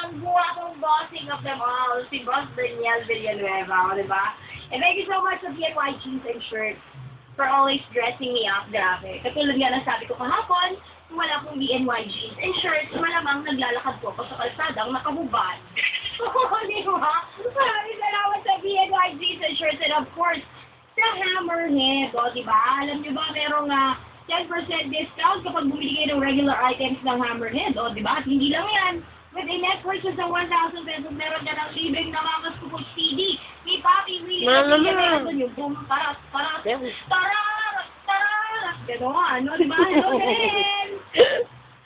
ang guwapong bossing of them all, si Boss Daniel Villanueva, di ba? And thank you so much sa BNY jeans and shirts for always dressing me up, grabe. Katulad nga ng sabi ko kahapon, kung wala pong BNY jeans and shirts, malamang naglalakad po ako sa kalsadang nakahubad. Oo, di ba? Maraming salamat sa BNY jeans and shirts and of course, sa Hammerhead, o di ba? Alam niyo ba, merong 10% discount kapag bumili kayo ng regular items ng Hammerhead, o di ba? At hindi lang yan. With a net purchase ng 1,000 pesos, meron ka ng libreng namamas ko CD ni Papi Willie. Meron yung boom, tarat, tarat, tarat, tarat. Gano'n, no? Diba? Hello din!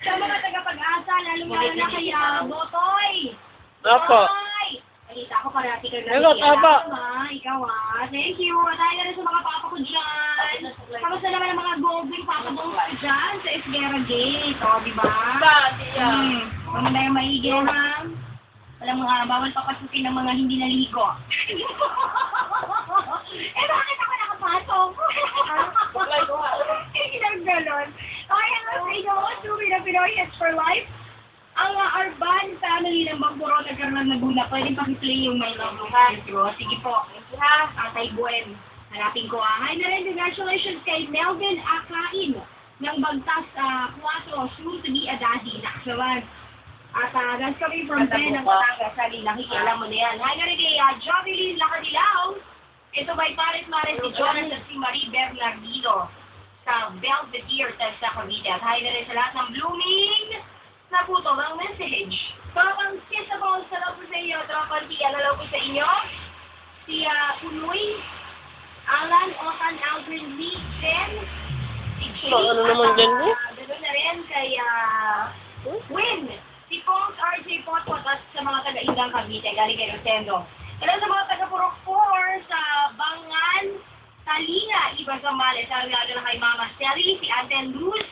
Sa mga tagapag-asa, lalo-lalo na kaya, Botoy! Opo. Botoy! Nakita ko parati ka na. Hello, tama. Ikaw thank you. Dahil na rin sa mga papa ko dyan. Kamusta naman ang mga golden papa ko dyan sa Esguerra Gate, o, diba? Ano na yung maigi, ha? Walang bawal papasukin ng mga hindi naligo. Bakit ako nakapasok? Hindi lang gano'n. Okay, hello sa inyo. Suwi na Pinoy Hits for Life. Ang Arban family ng Bangkuro nagkaroon ng Laguna. Pwede pakiplay yung may love. Sige po. Atay Buen. Hanapin ko. Hi na rin. Congratulations kay Melvin Akain ng Bagtas 4. Soon to be a daddy. Nakasawan. At that's coming from Ben ng Batangas. Sabi, nakikialam mo na yan. Hi na rin kay Jovelyn Lacadilaw. Ito ba'y pares-mares si Jonas at si Marie Bernardino sa Belvedere sa Cavite. At hi na rin sa lahat ng blooming na puto ng message. Tropang kissable, salaw po sa inyo. Tropang hello po sa inyo. Si Unoy, Alan, Otan, Aldrin, Lee, Ben, si Chili. Ano naman dyan, eh? Ganoon na rin kay Win, si Pong RJ Potpot at sa mga taga-Indang Cavite. Galing kay Rosendo. Hello sa mga taga-Purok 4 sa Bangan, Talinga, Iba sa Males. Sabi na kay Mama Sally, si Anten Luz,